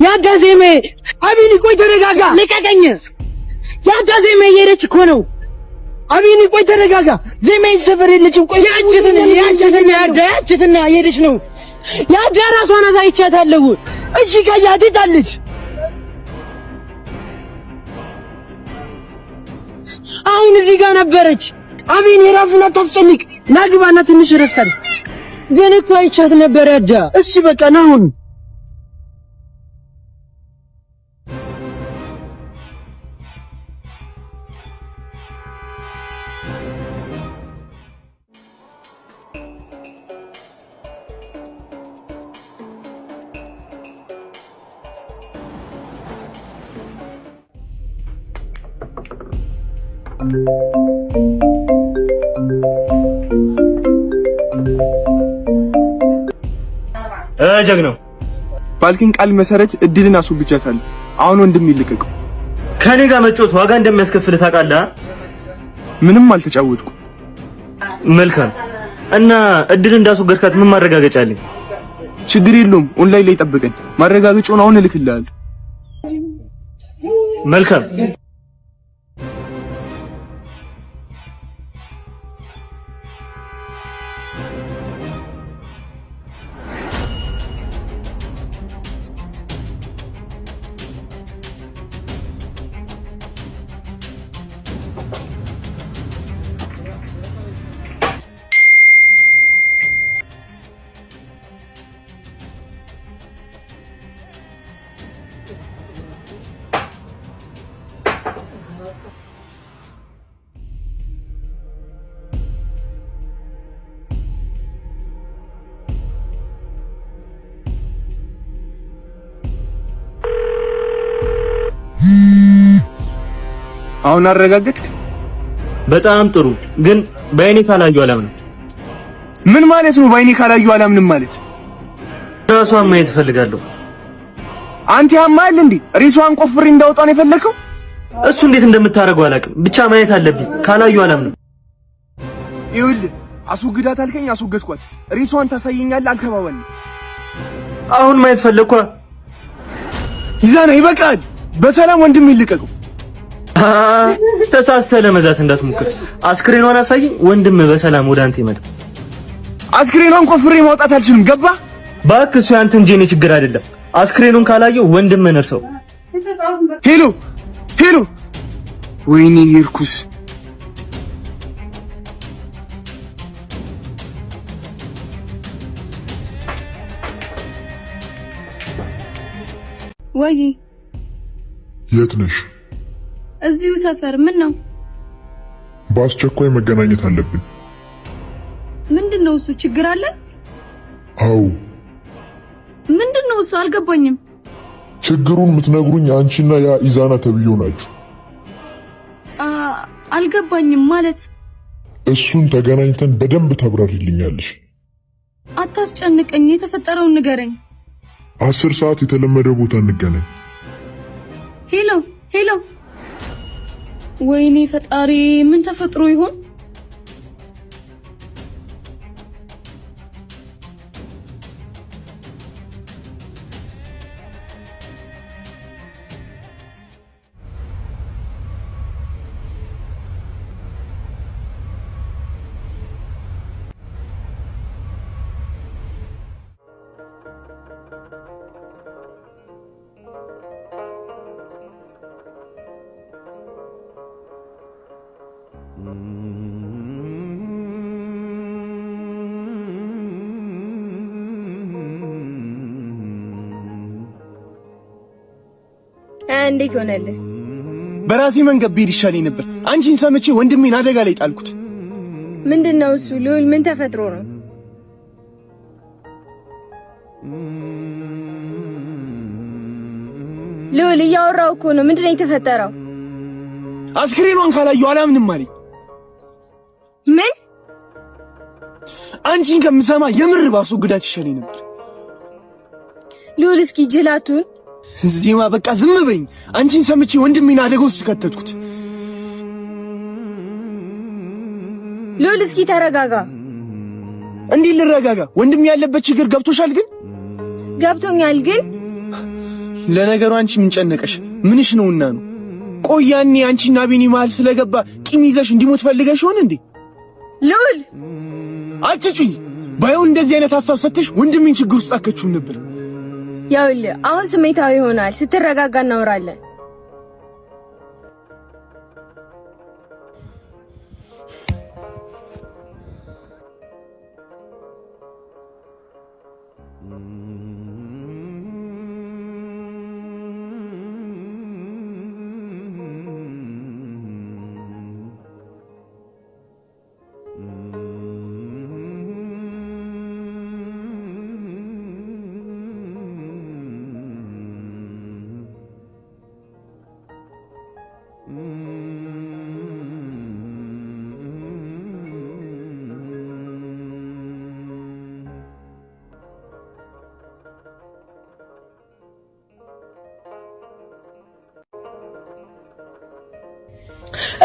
ያዳዜሜ አቢኒ ቆይ ተረጋጋ ልቀቀኝ ያዳዜሜ እየሄደች እኮ ነው አቢኒ ቆይ ተረጋጋ ዜሜ ሰፈር የለችም ቆይ ያችትና እየሄደች ነው ያዳ ራሷን አሳይቻታለሁ እሺ ከያት ሄዳለች አሁን እዚህ ጋር ነበረች አቢኒ ራስን አታስጨንቅ ናግባና ትንሽ ረፍታል ግን እኮ አይቻት ነበር ያዳ እሺ በቃ ናሁን ጀግናው ባልኪን ቃል መሰረት እድልን አስወግጃታለሁ። አሁን ወንድም ይልቀቀው። ከኔ ጋር መጮት ዋጋ እንደሚያስከፍል ታውቃለህ? ምንም አልተጫወትኩ። መልካም እና እድል እንዳስወገድካት ምን ማረጋገጫ አለኝ? ችግር የለውም ኦንላይን ላይ ጠብቀኝ። ማረጋገጫውን አሁን እልክልሃለሁ። መልካም አሁን አረጋግጥክ? በጣም ጥሩ ግን በአይኔ ካላዩ አላምንም። ምን ማለት ነው በአይኔ ካላዩ አላምንም ማለት? ራሷን ማየት ፈልጋለሁ። አንተ ያማል እንዴ? ሬሷን ቆፍሬ እንዳወጣው ነው የፈለከው? እሱ እንዴት እንደምታረገው አላውቅም። ብቻ ማየት አለብኝ። ካላዩ አላምንም። ይኸውልህ አስወግዳት አልከኝ፣ አስወገድኳት። ሬሷን ታሳየኛለህ አልተባባልንም። አሁን ማየት ፈለኳ። ይዛና ይበቃል። በሰላም ወንድም ይልቀቀው። ተሳስተህ ለመዛት እንዳትሞክር። አስክሬኗን አሳይ፣ ወንድም በሰላም ወደ አንተ ይመጣ። አስክሬኗን ቆፍሬ ማውጣት አልችልም። ገባ? እባክህ እሱ ያንተ እንጂ የኔ ችግር አይደለም። አስክሬኑን ካላየው ወንድም ነርሰው። ሄሎ ሄሎ፣ ወይኔ ይርኩስ። ወይ የት ነሽ? እዚሁ ሰፈር። ምን ነው? በአስቸኳይ መገናኘት አለብን። ምንድነው እሱ? ችግር አለ? አዎ። ምንድነው እሱ? አልገባኝም። ችግሩን የምትነግሩኝ አንቺና ያ ኢዛና ተብየው ናችሁ። አልገባኝም ማለት። እሱን ተገናኝተን በደንብ ታብራሪልኛለሽ። አታስጨንቀኝ፣ የተፈጠረውን ንገረኝ። 10 ሰዓት የተለመደ ቦታ እንገናኝ። ሄሎ ሄሎ። ወይኔ ፈጣሪ፣ ምን ተፈጥሮ ይሆን? እንዴት ሆነልህ? በራሴ መንገድ ብሄድ ይሻለኝ ነበር። አንቺን ሰምቼ ወንድሜን አደጋ ላይ ጣልኩት። ምንድነው እሱ? ልዑል፣ ምን ተፈጥሮ ነው? ልዑል፣ እያወራሁ እኮ ነው። ምንድነው የተፈጠረው? አስክሬኗን ካላየሁ አላምንም አለኝ። ምን? አንቺን ከምሰማ የምር ባስወግዳት ይሻለኝ ነበር። ልዑል፣ እስኪ ጅላቱን ዜማ፣ በቃ ዝም በይኝ። አንቺን ሰምቼ ወንድሜን አደጋ ውስጥ ከተትኩት። ልዑል፣ እስኪ ተረጋጋ። እንዴት ልረጋጋ? ወንድሜ ያለበት ችግር ገብቶሻል? ግን ገብቶኛል። ግን ለነገሩ አንቺ ምን ጨነቀሽ? ምንሽ ነውና ነው? ቆይ ያኔ አንቺና ቢኒ መሃል ስለገባ ቂም ይዘሽ እንዲሞት ፈልገሽ ሆነ እንዴ? ልዑል አትጩይ። ባይሆን እንደዚህ አይነት ሐሳብ ሰጥተሽ ወንድሜን ችግር ውስጥ አከችው ነበር። ያውልህ አሁን ስሜታዊ ይሆናል። ስትረጋጋ እናወራለን።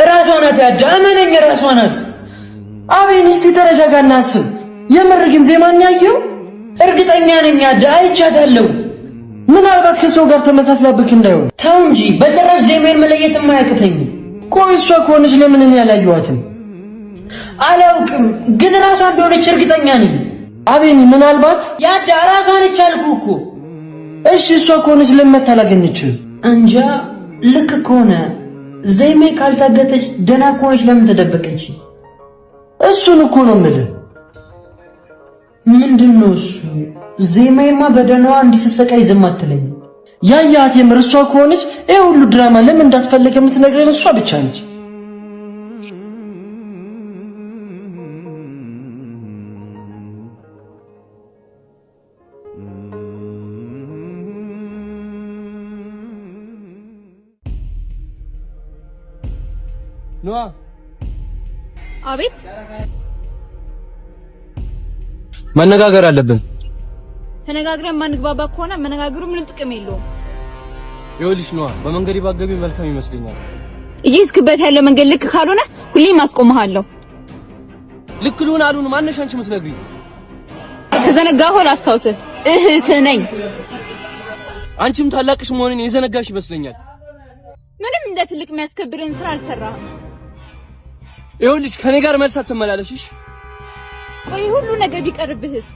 ራሷ ናት ያዳመነኝ፣ ራሷ ናት። አቤን እስቲ ተረጋጋና አስብ። የምር ግን ዜማን ያየው እርግጠኛ ነኝ ያዳ አይቻታለሁ። ምናልባት ከሰው ጋር ተመሳስላብክ እንዳይሆን። ተው እንጂ በጭራሽ ዜማን መለየት የማያቅተኝ። ቆይ እሷ ከሆነች ለምን እኔ ያላየኋትም? አላውቅም፣ ግን ራሷ እንደሆነች እርግጠኛ ነኝ። አቤን ምናልባት ያዳ ራሷ ነች አልኩህ እኮ። እሺ እሷ ከሆነች ለምን አላገኘችም? እንጃ። ልክ ከሆነ ዘይሜ ካልታገተች ደና ከሆነች ለምን ተደበቀች? እሱን እኮ ነው የምልህ። ምንድነው እሱ? ዘይሜማ በደናዋ እንዲሰሰቃይ ዝም አትለኝ። ያያት የምር እሷ ከሆነች ይሄ ሁሉ ድራማ ለምን እንዳስፈለገ የምትነግረን እሷ ብቻ ነች። ኖአ አቤት። መነጋገር አለብን። ተነጋግረን ማንግባባ ከሆነ መነጋገሩ ምንም ጥቅም የለውም። ይኸውልሽ ኖአ በመንገድ ባገቢ መልካም ይመስለኛል። እየሄድክበት ያለው መንገድ ልክ ካልሆነ ሁሌም አስቆምሃለሁ። ልክ ልሁን አሉን ማነሽ አንቺ መስነግሪ? ከዘነጋሁ ላስታውስህ፣ እህት ነኝ። አንቺም ታላቅሽ መሆኔን የዘነጋሽ ይመስለኛል። ምንም እንደ ትልቅ የሚያስከብርን ስራ አልሰራህም። ይኸውልሽ ከኔ ጋር መልስ አትመላለሽሽ። ቆይ ሁሉ ነገር ቢቀርብህስ?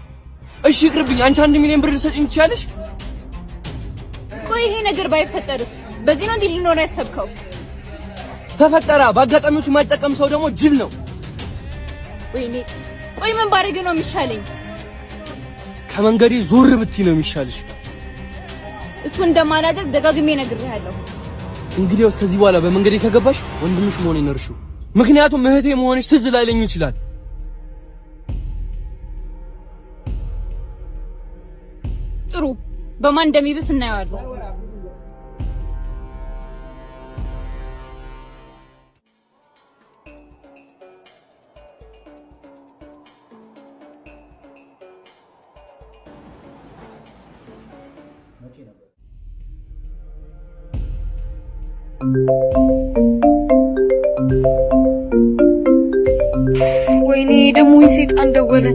እሺ ይቅርብኝ። አንቺ 1 ሚሊዮን ብር ልትሰጪኝ ትችያለሽ? ቆይ ይሄ ነገር ባይፈጠርስ? በዚህ ነው እንዴ ሊኖር ያሰብከው? ተፈጠራ። በአጋጣሚዎቹ የማይጠቀም ሰው ደግሞ ጅል ነው። ወይኔ ቆይ ምን ባረገ ነው የሚሻለኝ? ከመንገዴ ዞር ብትይ ነው የሚሻልሽ። እሱ እንደማላደርግ ደጋግሜ ነግሬሃለሁ። እንግዲያውስ ከዚህ በኋላ በመንገዴ ከገባሽ ወንድምሽ መሆኔን እርሺው። ምክንያቱም እህቴ መሆንሽ ትዝ ላይለኝ ይችላል። ጥሩ፣ በማን እንደሚብስ እናየዋለን። ወይኔ ደግሞ የሰይጣን ደወለ።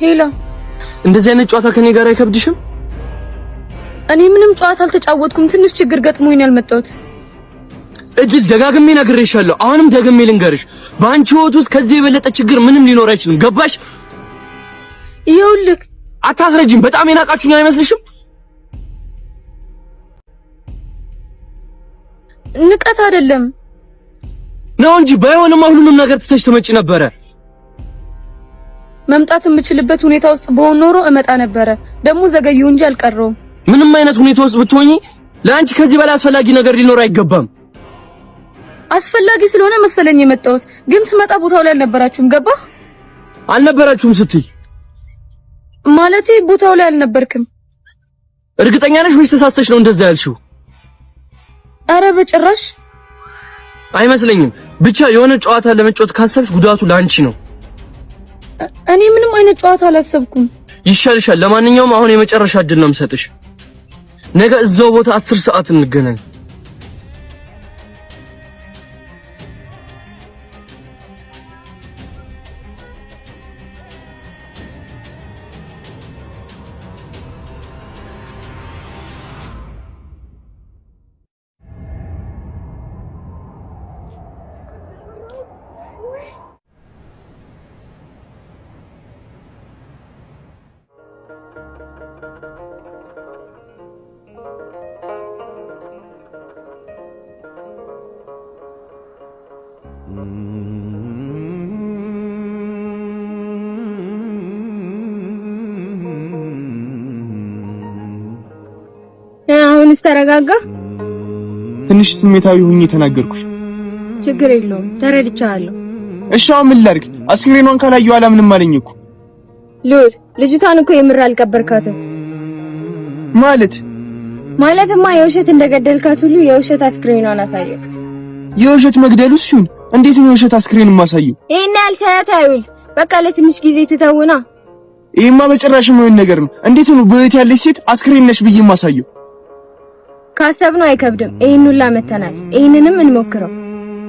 ሄሎ፣ እንደዚህ አይነት ጨዋታ ከኔ ጋር አይከብድሽም? እኔ ምንም ጨዋታ አልተጫወትኩም። ትንሽ ችግር ገጥሞኝ ነው ያልመጣሁት። እጅል ደጋግሜ ነግሬሻለሁ። አሁንም ደግሜ ልንገርሽ፣ በአንቺ ህይወት ውስጥ ከዚህ የበለጠ ችግር ምንም ሊኖር አይችልም። ገባሽ? ይኸውልህ፣ አታስረጅም። በጣም የናቃችሁኝ አይመስልሽም? ንቀት አይደለም ነው እንጂ ባይሆንማ ሁሉንም ነገር ትተሽ ትመጪ ነበረ። መምጣት የምችልበት ሁኔታ ውስጥ በሆን ኖሮ እመጣ ነበረ። ደግሞ ዘገየሁ እንጂ አልቀረውም። ምንም አይነት ሁኔታ ውስጥ ብትሆኚ ለአንቺ ከዚህ በላይ አስፈላጊ ነገር ሊኖር አይገባም። አስፈላጊ ስለሆነ መሰለኝ የመጣሁት፣ ግን ስመጣ ቦታው ላይ አልነበራችሁም። ገባህ? አልነበራችሁም ስትይ ማለቴ ቦታው ላይ አልነበርክም። እርግጠኛ ነሽ ወይስ ተሳስተሽ ነው እንደዛ ያልሽው? አረ በጭራሽ አይመስለኝም። ብቻ የሆነ ጨዋታ ለመጫወት ካሰብሽ ጉዳቱ ለአንቺ ነው። እኔ ምንም አይነት ጨዋታ አላሰብኩም። ይሻልሻል። ለማንኛውም አሁን የመጨረሻ እድል ነው የምሰጥሽ። ነገ እዛው ቦታ 10 ሰዓት እንገናኝ። አሁንስ ተረጋጋ። ትንሽ ስሜታዊ ሆኜ ተናገርኩሽ። ችግር የለውም ተረድቻለሁ። እሺ አሁን ምን ላድርግ? አስክሬኗን ካላየሁ አላምንም አለኝ እኮ። ሉል ልጅቷን እኮ የምር አልቀበርካትም። ማለትማ የውሸት እንደገደልካት ሁሉ የውሸት አስክሬኗን አሳየው። የውሸት መግደሉስ ሲሆን እንዴት ነው የውሸት አስክሬን ማሳየው? ይሄን ያልሳያት አይውል። በቃ ለትንሽ ጊዜ ትተውና። ይሄማ በጭራሽ የማይሆን ነገር ነው። እንዴት ነው በህይወት ያለች ሴት አስክሬን ነሽ ብዬ ማሳየው? ካሰብነው አይከብድም። ይሄን ሁላ መተናል። ይሄንንም እንሞክረው።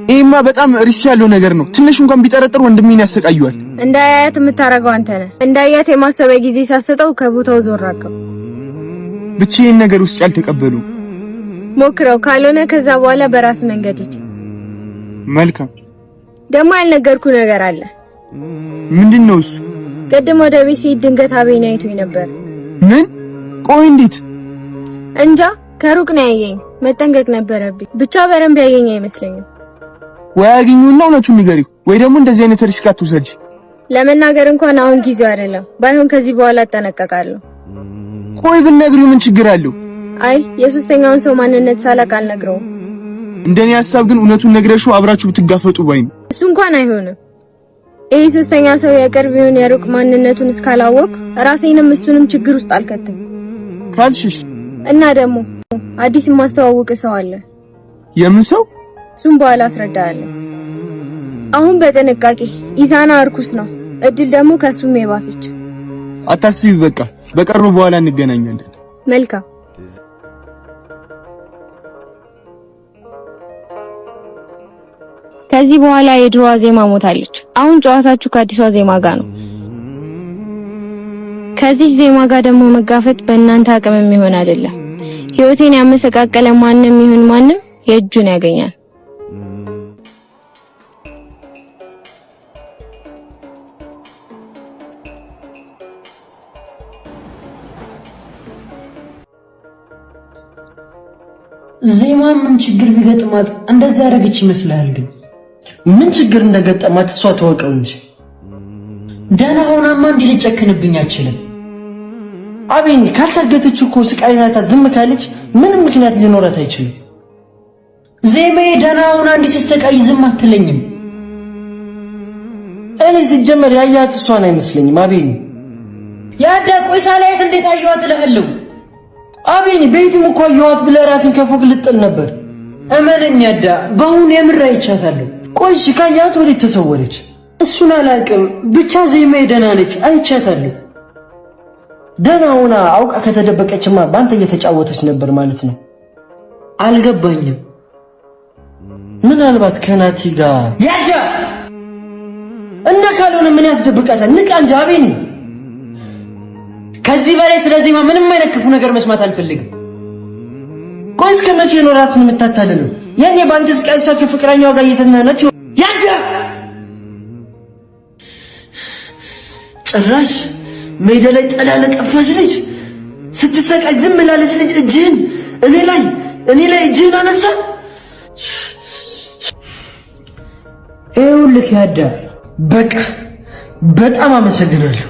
ይሄማ በጣም ሪስክ ያለው ነገር ነው። ትንሽ እንኳን ቢጠረጥር ወንድሜን ያሰቃየዋል። እንዳያያት የምታረገው አንተ ነህ። እንዳያያት የማሰቢያ ጊዜ ሳሰጠው ከቦታው ዞር አድርገው። ብቻዬን ነገር ውስጥ ያልተቀበሉ ሞክረው። ካልሆነ ከዛ በኋላ በራስ መንገድ ሂድ። መልካም። ደግሞ ያልነገርኩ ነገር አለ። ምንድነው እሱ? ቅድም ወደ ቤት ሲሄድ ድንገት አቤን አይቶኝ ነበር። ምን? ቆይ እንዴት? እንጃ ከሩቅ ነው ያየኝ። መጠንቀቅ ነበረብኝ። ብቻ በረንብ ያየኝ አይመስለኝም። ወይ አግኙና እውነቱን ንገሪው፣ ወይ ደግሞ እንደዚህ አይነት ሪስክ አትውሰጂ። ለመናገር እንኳን አሁን ጊዜው አይደለም። ባይሆን ከዚህ በኋላ አጠነቀቃለሁ። ቆይ ብትነግሪው ምን ችግር አለው? አይ የሶስተኛውን ሰው ማንነት ሳላቅ አልነግረውም። እንደኔ ሐሳብ ግን እውነቱን ነግረሽው አብራችሁ ብትጋፈጡ ባይ ነው። እሱ እንኳን አይሆንም። ይሄ ሶስተኛ ሰው የቅርብ ይሁን የሩቅ ማንነቱን እስካላወቅ ራሴንም እሱንም ችግር ውስጥ አልከተም ካልሽሽ። እና ደግሞ አዲስ የማስተዋወቅ ሰው አለ። የምን ሰው? እሱን በኋላ አስረዳለሁ። አሁን በጥንቃቄ ኢዛና እርኩስ ነው። እድል ደግሞ ከሱም የባሰች። አታስቢ፣ በቃ በቀርቡ በኋላ እንገናኛለን። መልካም። ከዚህ በኋላ የድሮዋ ዜማ ሞታለች። አሁን ጨዋታችሁ ከአዲሷ ዜማ ጋር ነው። ከዚህ ዜማ ጋር ደግሞ መጋፈጥ በእናንተ አቅም የሚሆን አይደለም። ህይወቴን ያመሰቃቀለ ማንም ይሁን ማንም የእጁን ያገኛል። ዜማ ምን ችግር ቢገጥማት እንደዚህ ያደረገች ይመስላል? ግን ምን ችግር እንደገጠማት እሷ ተወቀው እንጂ ደህና ሆናማ እንዲህ ልጨክንብኝ አልችልም። አቤኝ ካልታገተች እኮ ስቃይናታ ዝም ካለች ምንም ምክንያት ሊኖራት አይችልም። ዜማዬ ደህና ሆና እንዲህ ስትሰቃይ ዝም አትለኝም። እኔ ሲጀመር ያያት እሷን አይመስለኝም። አቤኝ ያዳ ቆይታ ላይት እንዴት አየዋት እልሃለሁ። አቤኝ ቤትም እኮ አየዋት ብለህ ራስን ከፎቅ ልጥል ነበር። እመነኝ ያዳ በአሁኑ የምር አይቻታለሁ። ቆይሽ ካያት ወዴት ተሰወረች? እሱን አላውቅም። ብቻ ዜማዬ ደህና ነች፣ አይቻታለሁ። ደህና ሆና አውቃ ከተደበቀችማ ባንተ እየተጫወተች ነበር ማለት ነው። አልገባኝም። ምናልባት ከናቲ ጋር ያዳ እና ካልሆነ ምን ያስደብቃታል? ንቃ እንጂ አቤኝ። ከዚህ በላይ ስለዚህ ምንም አይነት ክፉ ነገር መስማት አልፈልግም። ቆይ እስከ መቼ ነው ራስን የምታታልለው? ያኔ ባንተ ስቃይ እሷ ከፍቅረኛዋ ጋር እየተናነች ያዳ ጭራሽ ሜዳ ላይ ጥላ ለጠፋች ልጅ ስትሰቃይ ዝም ላለች ልጅ እጅህን እኔ ላይ እጅህን አነሳ። ይኸውልህ ያዳ በቃ በጣም አመሰግናለሁ።